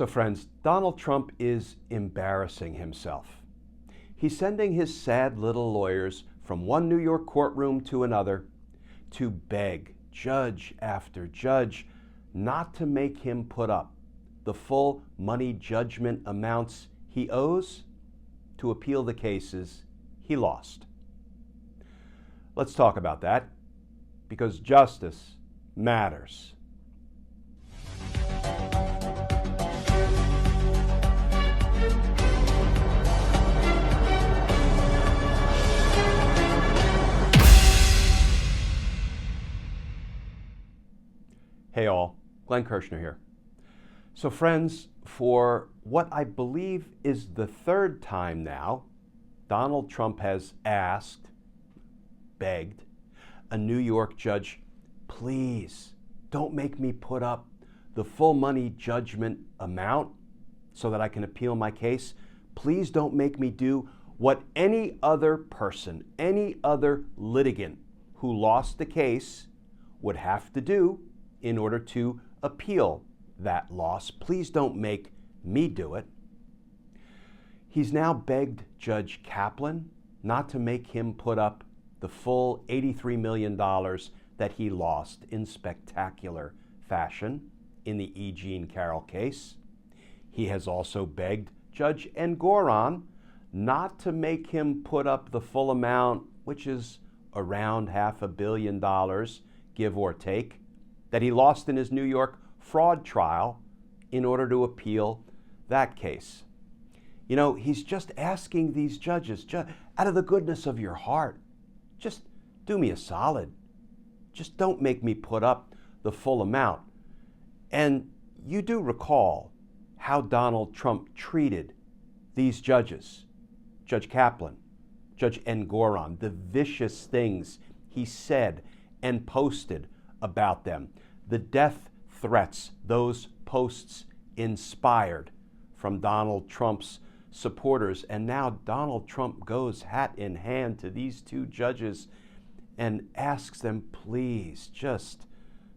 So friends, Donald Trump is embarrassing himself. He's sending his sad little lawyers from one New York courtroom to another to beg judge after judge not to make him put up the full money judgment amounts he owes to appeal the cases he lost. Let's talk about that, because justice matters. Hey all, Glenn Kirshner here. So friends, for what I believe is the third time now, Donald Trump has asked, begged, a New York judge, please don't make me put up the full money judgment amount so that I can appeal my case. Please don't make me do what any other person, any other litigant who lost the case would have to do in order to appeal that loss. Please don't make me do it. He's now begged Judge Kaplan not to make him put up the full $83 million that he lost in spectacular fashion in the E. Jean Carroll case. He has also begged Judge Engoron not to make him put up the full amount, which is around $500 million, give or take, that he lost in his New York fraud trial in order to appeal that case. You know, he's just asking these judges, out of the goodness of your heart, just do me a solid. Just don't make me put up the full amount. And you do recall how Donald Trump treated these judges, Judge Kaplan, Judge Engoron, the vicious things he said and posted about them, the death threats those posts inspired from Donald Trump's supporters. And now Donald Trump goes hat in hand to these two judges and asks them, please just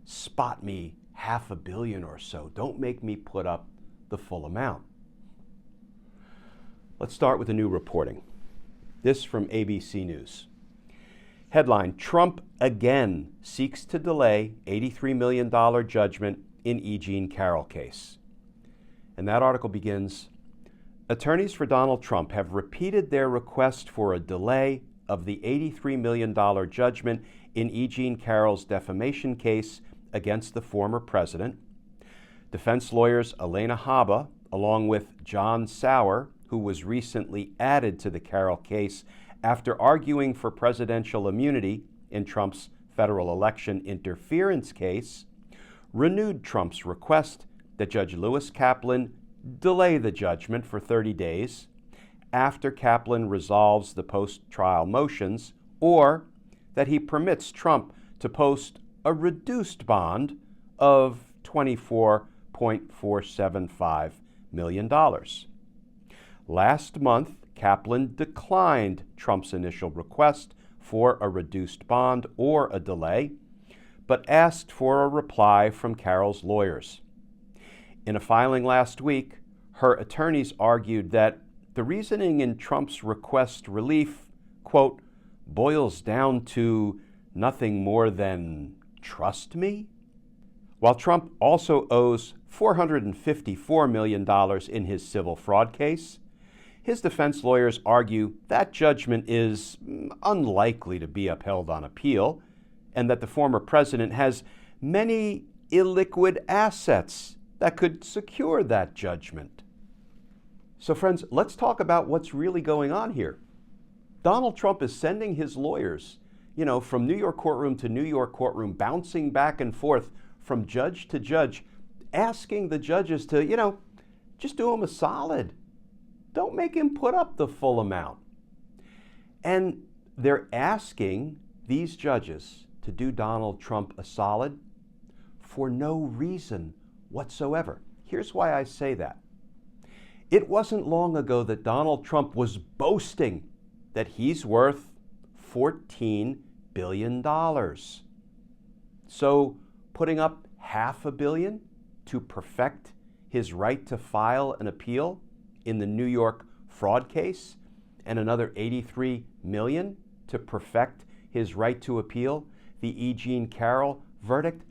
spot me $500 million or so. Don't make me put up the full amount. Let's start with the new reporting. This from ABC News. Headline, Trump again seeks to delay $83 million judgment in E. Jean Carroll case. And that article begins, attorneys for Donald Trump have repeated their request for a delay of the $83 million judgment in E. Jean Carroll's defamation case against the former president. Defense lawyers Elena Haba, along with John Sauer, who was recently added to the Carroll case after arguing for presidential immunity in Trump's federal election interference case, renewed Trump's request that Judge Lewis Kaplan delay the judgment for 30 days after Kaplan resolves the post-trial motions, or that he permits Trump to post a reduced bond of $24.475 million. Last month, Kaplan declined Trump's initial request for a reduced bond or a delay, but asked for a reply from Carroll's lawyers. In a filing last week, her attorneys argued that the reasoning in Trump's request relief, quote, boils down to nothing more than trust me. While Trump also owes $454 million in his civil fraud case, his defense lawyers argue that judgment is unlikely to be upheld on appeal, and that the former president has many illiquid assets that could secure that judgment. So friends, let's talk about what's really going on here. Donald Trump is sending his lawyers, from New York courtroom to New York courtroom, bouncing back and forth from judge to judge, asking the judges to, just do him a solid. Don't make him put up the full amount. And they're asking these judges to do Donald Trump a solid for no reason whatsoever. Here's why I say that. It wasn't long ago that Donald Trump was boasting that he's worth $14 billion. So putting up $500 million to perfect his right to file an appeal in the New York fraud case and another $83 million to perfect his right to appeal the E. Jean Carroll verdict?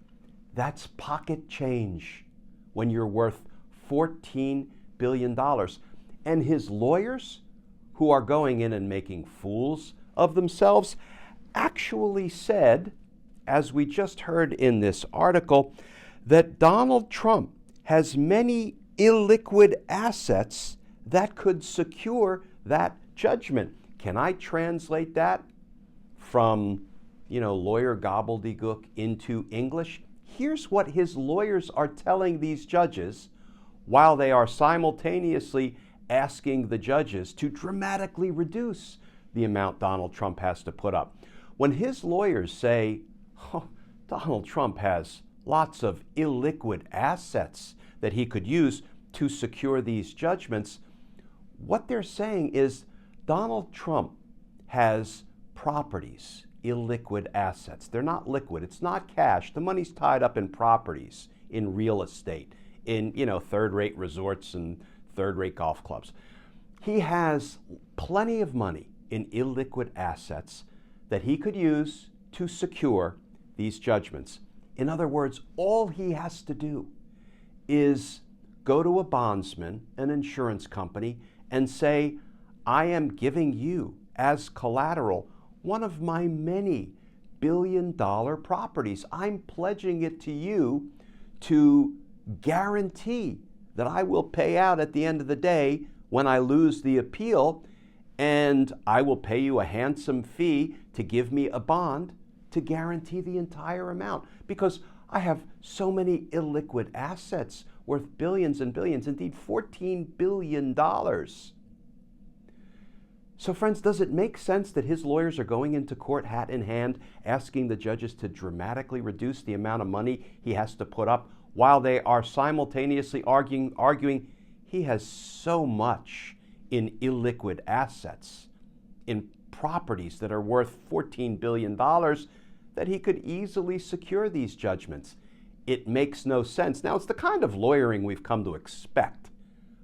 That's pocket change when you're worth $14 billion. And his lawyers, who are going in and making fools of themselves, actually said, as we just heard in this article, that Donald Trump has many illiquid assets that could secure that judgment. Can I translate that from, lawyer gobbledygook into English? Here's what his lawyers are telling these judges while they are simultaneously asking the judges to dramatically reduce the amount Donald Trump has to put up. When his lawyers say, Donald Trump has lots of illiquid assets that he could use to secure these judgments, what they're saying is Donald Trump has properties, illiquid assets. They're not liquid. It's not cash. The money's tied up in properties, in real estate, in, third-rate resorts and third-rate golf clubs. He has plenty of money in illiquid assets that he could use to secure these judgments. In other words, all he has to do is go to a bondsman, an insurance company, and say, I am giving you as collateral one of my many billion-dollar properties. I'm pledging it to you to guarantee that I will pay out at the end of the day when I lose the appeal, and I will pay you a handsome fee to give me a bond to guarantee the entire amount, because I have so many illiquid assets worth billions and billions, indeed $14 billion. So friends, does it make sense that his lawyers are going into court hat in hand, asking the judges to dramatically reduce the amount of money he has to put up, while they are simultaneously arguing he has so much in illiquid assets, in properties that are worth $14 billion, that he could easily secure these judgments? It makes no sense. Now, it's the kind of lawyering we've come to expect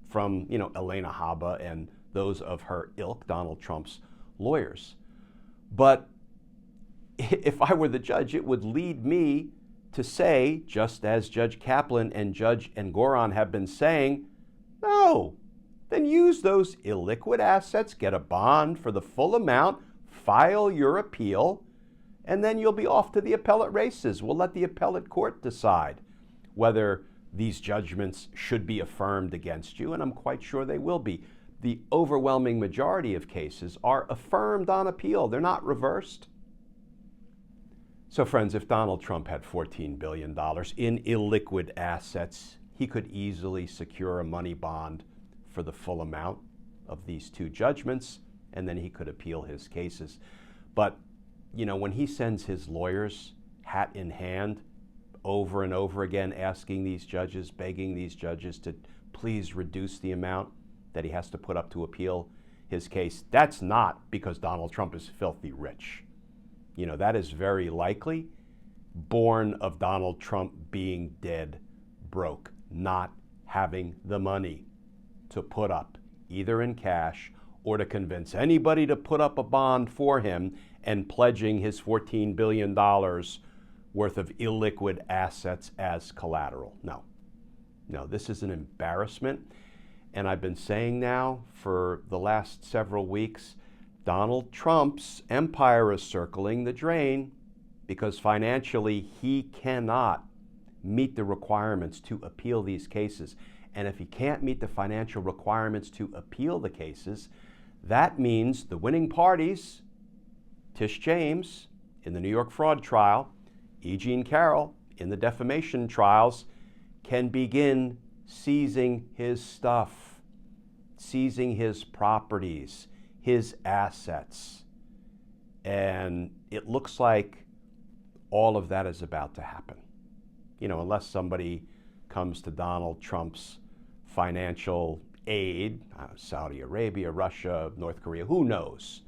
from, Elena Haba and those of her ilk, Donald Trump's lawyers. But if I were the judge, it would lead me to say, just as Judge Kaplan and Judge Engoron have been saying, no, then use those illiquid assets, get a bond for the full amount, file your appeal, and then you'll be off to the appellate races. We'll let the appellate court decide whether these judgments should be affirmed against you, and I'm quite sure they will be. The overwhelming majority of cases are affirmed on appeal. They're not reversed. So friends, if Donald Trump had $14 billion in illiquid assets, he could easily secure a money bond for the full amount of these two judgments, and then he could appeal his cases. But, when he sends his lawyers hat in hand over and over again, asking these judges, begging these judges to please reduce the amount that he has to put up to appeal his case, that's not because Donald Trump is filthy rich. That is very likely born of Donald Trump being dead broke, not having the money to put up, either in cash or to convince anybody to put up a bond for him, and pledging his $14 billion worth of illiquid assets as collateral. No, this is an embarrassment. And I've been saying now for the last several weeks, Donald Trump's empire is circling the drain because financially he cannot meet the requirements to appeal these cases. And if he can't meet the financial requirements to appeal the cases, that means the winning parties, Tish James in the New York fraud trial, E. Jean Carroll in the defamation trials, can begin seizing his stuff, seizing his properties, his assets. And it looks like all of that is about to happen. Unless somebody comes to Donald Trump's financial aid, Saudi Arabia, Russia, North Korea, who knows?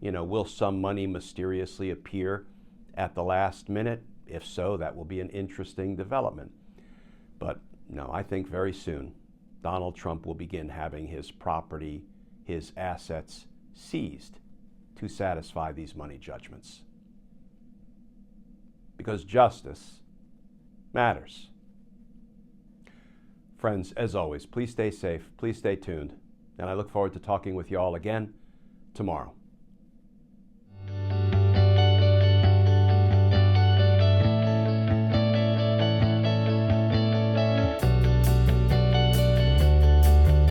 Will some money mysteriously appear at the last minute? If so, that will be an interesting development. But No, I think very soon Donald Trump will begin having his property, his assets seized to satisfy these money judgments. Because justice matters. Friends, as always, please stay safe, please stay tuned, and I look forward to talking with you all again tomorrow.